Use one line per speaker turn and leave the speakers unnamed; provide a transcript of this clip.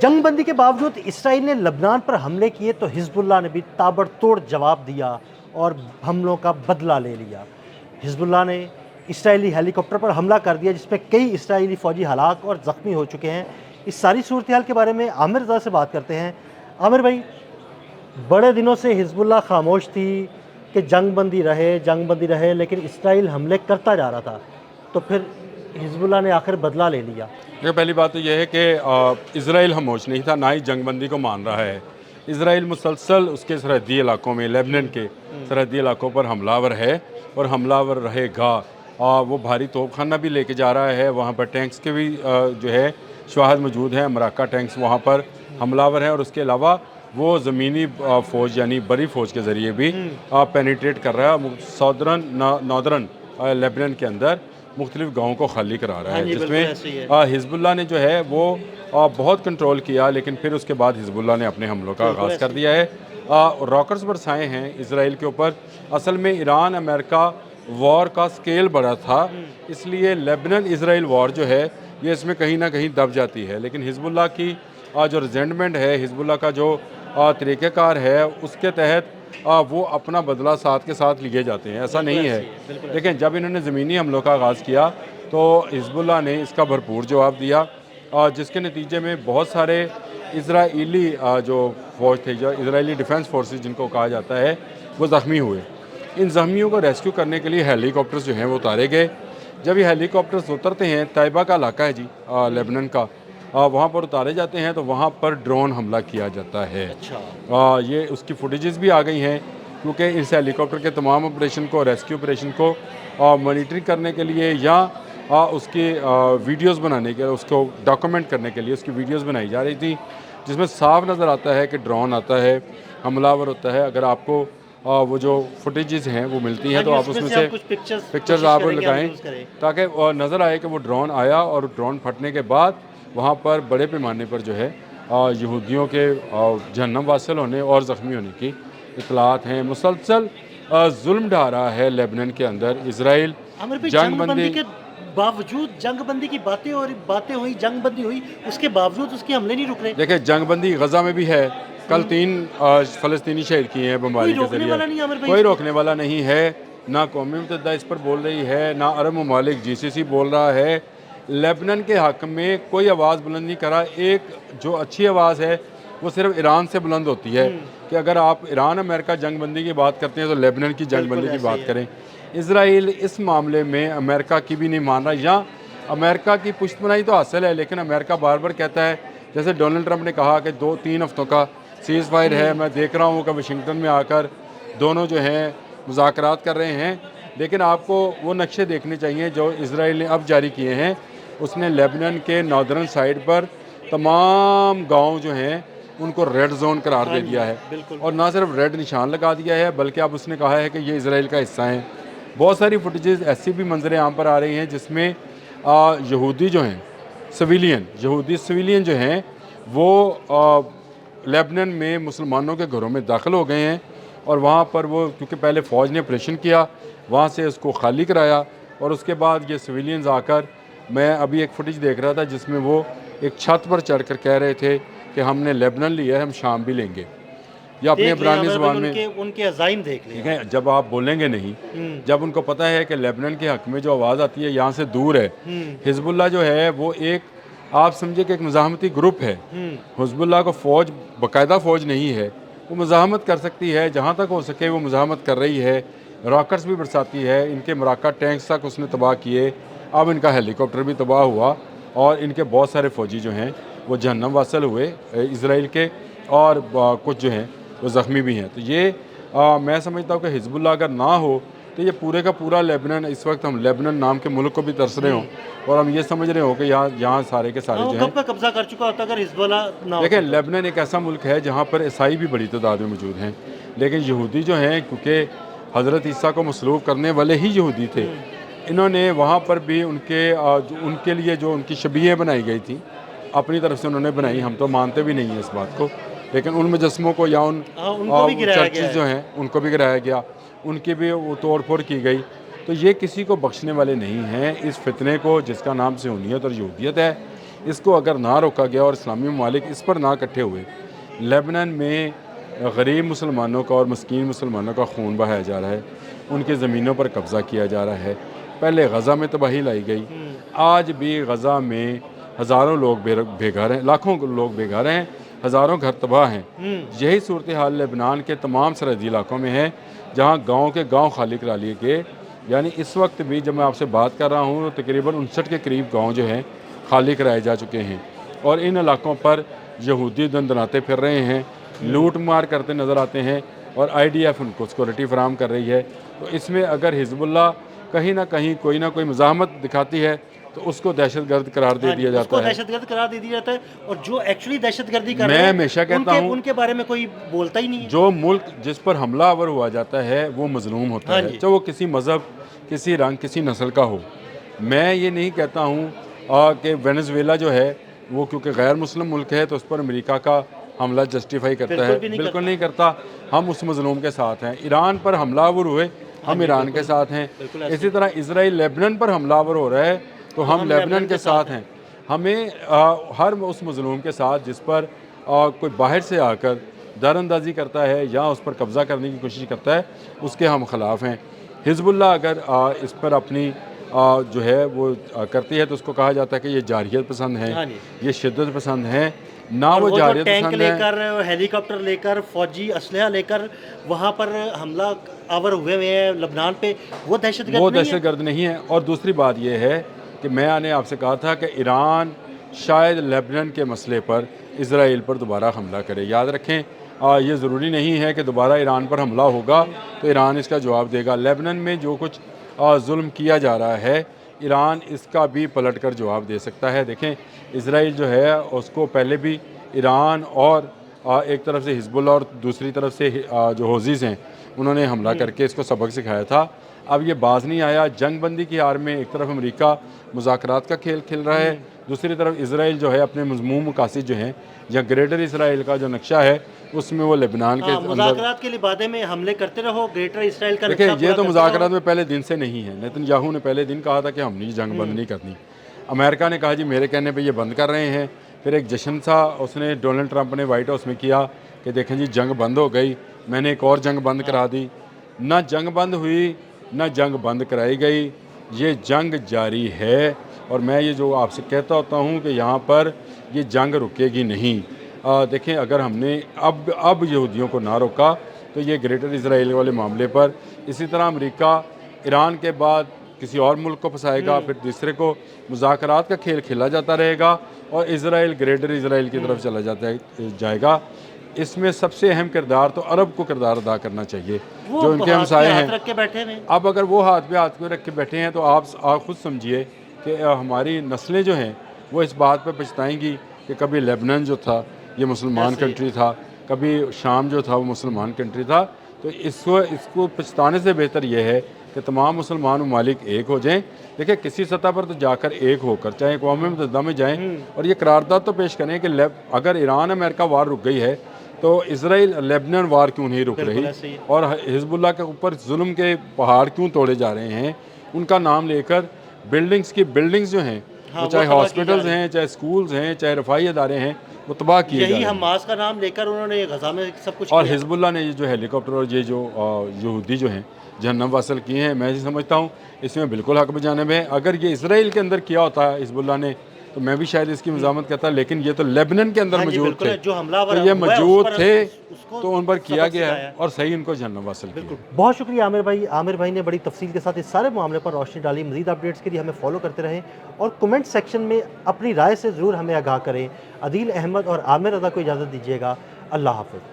جنگ بندی کے باوجود اسرائیل نے لبنان پر حملے کیے تو حزب اللہ نے بھی تابڑتوڑ جواب دیا اور حملوں کا بدلہ لے لیا۔ حزب اللہ نے اسرائیلی ہیلی کاپٹر پر حملہ کر دیا جس میں کئی اسرائیلی فوجی ہلاک اور زخمی ہو چکے ہیں۔ اس ساری صورتحال کے بارے میں عامر رضا سے بات کرتے ہیں۔ عامر بھائی، بڑے دنوں سے حزب اللہ خاموش تھی کہ جنگ بندی رہے لیکن اسرائیل حملے کرتا جا رہا تھا، تو پھر حزب اللہ نے آخر بدلہ لے لیا۔
پہلی بات تو یہ ہے کہ اسرائیل خاموش نہیں تھا، نہ ہی جنگ بندی کو مان رہا ہے۔ اسرائیل مسلسل اس کے سرحدی علاقوں میں، لیبنان کے سرحدی علاقوں پر حملہ آور ہے اور حملہ آور رہے گا۔ وہ بھاری توپ خانہ بھی لے کے جا رہا ہے، وہاں پر ٹینکس کے بھی جو ہے شواہد موجود ہیں، مراکہ ٹینکس وہاں پر حملہ آور ہیں، اور اس کے علاوہ وہ زمینی فوج یعنی بری فوج کے ذریعے بھی پینیٹریٹ کر رہا ہے نادرن لیبنان کے اندر مختلف گاؤں کو خالی کرا رہا ہے، جس میں حزب اللہ نے جو ہے وہ بہت کنٹرول کیا، لیکن پھر اس کے بعد حزب اللہ نے اپنے حملوں کا آغاز کر دیا ہے۔ راکٹس برسائے ہیں اسرائیل کے اوپر۔ اصل میں ایران امریکہ وار کا سکیل بڑا تھا، اس لیے لیبنان اسرائیل وار جو ہے یہ اس میں کہیں نہ کہیں دب جاتی ہے، لیکن حزب اللہ کی جو ریزنٹمنٹ ہے، حزب اللہ کا جو طریقہ کار ہے، اس کے تحت وہ اپنا بدلہ ساتھ کے ساتھ لیے جاتے ہیں، ایسا نہیں ہے۔ لیکن جب انہوں نے زمینی حملوں کا آغاز کیا تو حزب اللہ نے اس کا بھرپور جواب دیا، جس کے نتیجے میں بہت سارے اسرائیلی جو فوج تھے، جو اسرائیلی ڈیفنس فورسز جن کو کہا جاتا ہے، وہ زخمی ہوئے۔ ان زخمیوں کو ریسکیو کرنے کے لیے ہیلی کاپٹرز جو ہیں وہ اتارے گئے۔ جب یہ ہیلی کاپٹرز اترتے ہیں، طیبہ کا علاقہ ہے جی لیبنان کا، وہاں پر اتارے جاتے ہیں تو وہاں پر ڈرون حملہ کیا جاتا ہے۔ یہ اس کی فوٹیجز بھی آ گئی ہیں، کیونکہ اس ہیلی کاپٹر کے تمام آپریشن کو، ریسکیو آپریشن کو مانیٹرنگ کرنے کے لیے یا اس کی ویڈیوز بنانے کے، اس کو ڈاکومنٹ کرنے کے لیے اس کی ویڈیوز بنائی جا رہی تھی، جس میں صاف نظر آتا ہے کہ ڈرون آتا ہے، حملہ آور ہوتا ہے۔ اگر آپ کو وہ جو فوٹیجز ہیں وہ ملتی ہیں تو آپ اس میں سے پکچرز آپ لگائیں تاکہ نظر آئے کہ وہ ڈرون آیا، اور ڈرون پھٹنے کے بعد وہاں پر بڑے پیمانے پر جو ہے یہودیوں کے جہنم واصل ہونے اور زخمی ہونے کی اطلاعات ہیں۔ مسلسل ظلم ڈھا رہا ہے لیبنان کے اندر اسرائیل۔
جنگ بندی کے باوجود، جنگ بندی کی باتیں ہوئی، جنگ بندی ہوئی، اس کے باوجود اس کے حملے نہیں رک رہے۔
دیکھیں، جنگ بندی غزہ میں بھی ہے، کل 3 فلسطینی شہید کیے ہیں بمباری کے ذریعے، کوئی روکنے والا نہیں ہے۔ نہ قوم متحدہ اس پر بول رہی ہے، نہ عرب ممالک GCC بول رہا ہے۔ لیبنان کے حق میں کوئی آواز بلند نہیں کرا۔ ایک جو اچھی آواز ہے وہ صرف ایران سے بلند ہوتی ہے کہ اگر آپ ایران امریکہ جنگ بندی کی بات کرتے ہیں تو لیبنان کی جنگ بندی کی بات کریں۔ اسرائیل اس معاملے میں امریکہ کی بھی نہیں مان رہا، یا امریکہ کی پشت پناہی تو حاصل ہے، لیکن امریکہ بار بار کہتا ہے، جیسے ڈونلڈ ٹرمپ نے کہا کہ 2-3 ہفتوں کا سیز فائر ہے۔ میں دیکھ رہا ہوں کہ واشنگٹن میں آ کر دونوں جو ہیں مذاکرات کر رہے ہیں، لیکن آپ کو وہ نقشے دیکھنے چاہیے جو اسرائیل نے اب جاری کیے ہیں۔ اس نے لیبنان کے ناردرن سائڈ پر تمام گاؤں جو ہیں ان کو ریڈ زون قرار دے دیا ہے، اور نہ صرف ریڈ نشان لگا دیا ہے بلکہ اب اس نے کہا ہے کہ یہ اسرائیل کا حصہ ہیں۔ بہت ساری فوٹیجز ایسی بھی منظر عام پر آ رہی ہیں جس میں یہودی جو ہیں یہودی سویلین جو ہیں وہ لیبنان میں مسلمانوں کے گھروں میں داخل ہو گئے ہیں، اور وہاں پر وہ کیونکہ پہلے فوج نے آپریشن کیا، وہاں سے اس کو خالی کرایا، اور اس کے بعد یہ سویلینز آ کر، میں ابھی ایک فوٹیج دیکھ رہا تھا جس میں وہ ایک چھت پر چڑھ کر کہہ رہے تھے کہ ہم نے لیبنان لیا ہے، ہم شام بھی لیں گے، یا اپنی عبرانی زبان میں۔
ان کے عزائم دیکھ لیں،
جب آپ بولیں گے نہیں، جب ان کو پتہ ہے کہ لیبنان کے حق میں جو آواز آتی ہے یہاں سے دور ہے۔ حزب اللہ جو ہے وہ ایک، آپ سمجھے کہ ایک مزاحمتی گروپ ہے۔ حزب اللہ کو فوج، باقاعدہ فوج نہیں ہے، وہ مزاحمت کر سکتی ہے، جہاں تک ہو سکے وہ مزاحمت کر رہی ہے، راکٹس بھی برساتی ہے، ان کے مراکہ ٹینکس تک اس نے تباہ کیے، اب ان کا ہیلی کاپٹر بھی تباہ ہوا، اور ان کے بہت سارے فوجی جو ہیں وہ جہنم واصل ہوئے اسرائیل کے، اور کچھ جو ہیں وہ زخمی بھی ہیں۔ تو یہ میں سمجھتا ہوں کہ حزب اللہ اگر نہ ہو تو یہ پورے کا پورا لیبنان، اس وقت ہم لیبنان نام کے ملک کو بھی ترس رہے ہوں، اور ہم یہ سمجھ رہے ہوں کہ یہاں سارے کے سارے جو ہیں
قبضہ کر چکا ہوتا اگر حزب اللہ نہ ہو۔
دیکھیں، لیبنان ایک ایسا ملک ہے جہاں پر عیسائی بھی بڑی تعداد میں موجود ہیں، لیکن یہودی جو ہیں، کیونکہ حضرت عیسیٰ کو مصلوب کرنے والے ہی یہودی تھے، انہوں نے وہاں پر بھی ان کے لیے جو ان کی شبیہیں بنائی گئی تھیں اپنی طرف سے انہوں نے بنائی، ہم تو مانتے بھی نہیں ہیں اس بات کو، لیکن ان مجسموں کو یا ان چرچز جو ہیں ان کو بھی گرایا گیا، ان کی بھی توڑ پھوڑ کی گئی۔ تو یہ کسی کو بخشنے والے نہیں ہیں اس فتنے کو جس کا نام صہیونیت اور یہودیت ہے۔ اس کو اگر نہ روکا گیا اور اسلامی ممالک اس پر نہ اکٹھے ہوئے، لیبنان میں غریب مسلمانوں کا اور مسکین مسلمانوں کا خون بہایا جا رہا ہے، ان کی زمینوں پر قبضہ کیا جا رہا ہے۔ پہلے غزہ میں تباہی لائی گئی، آج بھی غزہ میں ہزاروں لوگ بے گھر ہیں، لاکھوں لوگ بے گھر ہیں، ہزاروں گھر تباہ ہیں۔ یہی صورتحال لیبنان کے تمام سرحدی علاقوں میں ہے، جہاں گاؤں کے گاؤں خالی کرا لیے گئے۔ یعنی اس وقت بھی جب میں آپ سے بات کر رہا ہوں تو تقریباً 59 کے قریب گاؤں جو ہیں خالی کرائے جا چکے ہیں، اور ان علاقوں پر یہودی دندناتے پھر رہے ہیں، لوٹ مار کرتے نظر آتے ہیں، اور IDF ان کو سیکورٹی فراہم کر رہی ہے۔ تو اس میں اگر حزب اللہ کہیں نہ کہیں کوئی نہ کوئی مزاحمت دکھاتی ہے تو اس کو دہشت گرد قرار دے دیا
اس
جاتا
کو
ہے۔
دہشت گرد قرار دے دیا جاتا ہے، اور جو ایکچولی دہشت گردی کر
میں
رہے ہیں
ہمیشہ کہتا ہوں
ان کے بارے میں کوئی بولتا ہی نہیں ہے۔
جو ملک جس پر حملہ آور ہوا جاتا ہے وہ مظلوم ہوتا ہے، چاہے وہ کسی مذہب، کسی رنگ، کسی نسل کا ہو۔ میں یہ نہیں کہتا ہوں کہ وینزویلا جو ہے وہ کیونکہ غیر مسلم ملک ہے تو اس پر امریکہ کا حملہ جسٹیفائی کرتا ہے، بالکل نہیں کرتا۔ ہم اس مظلوم کے ساتھ ہیں۔ ایران پر حملہ آور ہوئے، ہم ایران کے ساتھ ہیں۔ اسی طرح اسرائیل لیبنان پر حملہ آور ہو رہا ہے تو ہم لیبنان کے ساتھ ہیں۔ ہمیں ہر اس مظلوم کے ساتھ جس پر کوئی باہر سے آ کر در اندازی کرتا ہے یا اس پر قبضہ کرنے کی کوشش کرتا ہے، اس کے ہم خلاف ہیں۔ حزب اللہ اگر اس پر اپنی جو ہے وہ کرتی ہے تو اس کو کہا جاتا ہے کہ یہ جارحیت پسند ہیں، یہ شدت پسند ہیں۔ نہ وہ جارحیت
ٹینک
پسند
لے
ہیں،
کر، ہیلی کاپٹر لے کر، فوجی اسلحہ لے کر وہاں پر حملہ آور ہوئے ہیں لبنان پہ، وہ دہشت گرد
وہ
نہیں ہے۔
دہشت گرد نہیں ہے۔ اور دوسری بات یہ ہے کہ میں نے آپ سے کہا تھا کہ ایران شاید لیبنان کے مسئلے پر اسرائیل پر دوبارہ حملہ کرے۔ یاد رکھیں یہ ضروری نہیں ہے کہ دوبارہ ایران پر حملہ ہوگا تو ایران اس کا جواب دے گا۔ لیبنان میں جو کچھ ظلم کیا جا رہا ہے، ایران اس کا بھی پلٹ کر جواب دے سکتا ہے۔ دیکھیں اسرائیل جو ہے اس کو پہلے بھی ایران اور ایک طرف سے حزب اللہ اور دوسری طرف سے جو حوثیز ہیں انہوں نے حملہ کر کے اس کو سبق سکھایا تھا۔ اب یہ باز نہیں آیا۔ جنگ بندی کی آڑ میں ایک طرف امریکہ مذاکرات کا کھیل کھیل رہا ہے، دوسری طرف اسرائیل جو ہے اپنے مذموم مقاصد جو ہیں یا گریٹر اسرائیل کا جو نقشہ ہے اس میں وہ لبنان کے اندر
مذاکرات کے لبادے میں حملے کرتے رہو، گریٹر اسرائیل کا
دیکھیں یہ تو مذاکرات میں پہلے دن سے نہیں ہے۔ نیتن یاہو نے پہلے دن کہا تھا کہ ہم نے جنگ بند نہیں کرنی، امریکہ نے کہا جی میرے کہنے پہ یہ بند کر رہے ہیں۔ پھر ایک جشن تھا اس نے ڈونلڈ ٹرمپ نے وائٹ ہاؤس میں کیا کہ دیکھیں جی جنگ بند ہو گئی، میں نے ایک اور جنگ بند کرا دی۔ نہ جنگ بند ہوئی، نہ جنگ بند کرائی گئی، یہ جنگ جاری ہے۔ اور میں یہ جو آپ سے کہتا ہوتا ہوں کہ یہاں پر یہ جنگ رکے گی نہیں۔ دیکھیں اگر ہم نے اب یہودیوں کو نہ روکا تو یہ گریٹر اسرائیل والے معاملے پر اسی طرح امریکہ ایران کے بعد کسی اور ملک کو پھنسائے گا، پھر دوسرے کو مذاکرات کا کھیل کھیلا جاتا رہے گا اور اسرائیل گریٹر اسرائیل کی طرف چلا جائے گا۔ اس میں سب سے اہم کردار تو عرب کو کردار ادا کرنا چاہیے جو ان کے ہمسائے ہیں۔ اب اگر وہ ہاتھ پہ ہاتھ رکھ کے بیٹھے ہیں تو آپ خود سمجھیے کہ ہماری نسلیں جو ہیں وہ اس بات پہ پچھتائیں گی کہ کبھی لیبنان جو تھا یہ مسلمان کنٹری تھا، کبھی شام جو تھا وہ مسلمان کنٹری تھا۔ تو اس کو پچھتانے سے بہتر یہ ہے کہ تمام مسلمان ممالک ایک ہو جائیں۔ دیکھیں کسی سطح پر تو جا کر ایک ہو کر چاہے اقوام متحدہ میں جائیں اور یہ قرارداد تو پیش کریں کہ اگر ایران امریکہ وار رک گئی ہے تو اسرائیل لیبنان وار کیوں نہیں رک رہی، اور حزب اللہ کے اوپر ظلم کے پہاڑ کیوں توڑے جا رہے ہیں۔ ان کا نام لے کر بلڈنگز جو ہیں وہ چاہے ہاسپٹلز ہیں، چاہے سکولز ہیں، چاہے رفاہی ادارے ہیں، وہ تباہ کیے جا رہے ہیں۔
یہی حماس کا نام لے کر انہوں نے غزہ میں سب کچھ
اور حزب اللہ نے یہ جو ہیلی کاپٹر اور یہ جو یہودی جو ہیں جہنم واصل کیے ہیں، میں سمجھتا ہوں اس میں بالکل حق بجانب ہے۔ اگر یہ اسرائیل کے اندر کیا ہوتا ہے حزب اللہ نے تو میں بھی شاید اس کی مزاحمت کرتا، لیکن یہ تو لیبنان کے اندر موجود تھے، تو یہ موجود تھے تو ان پر کیا گیا ہے اور صحیح ان کو جہنم واصل کیا۔
بہت شکریہ عامر بھائی نے بڑی تفصیل کے ساتھ اس سارے معاملے پر روشنی ڈالی۔ مزید اپڈیٹس کے لیے ہمیں فالو کرتے رہیں اور کمنٹ سیکشن میں اپنی رائے سے ضرور ہمیں آگاہ کریں۔ عدیل احمد اور عامر رضا کو اجازت دیجیے گا۔ اللہ حافظ۔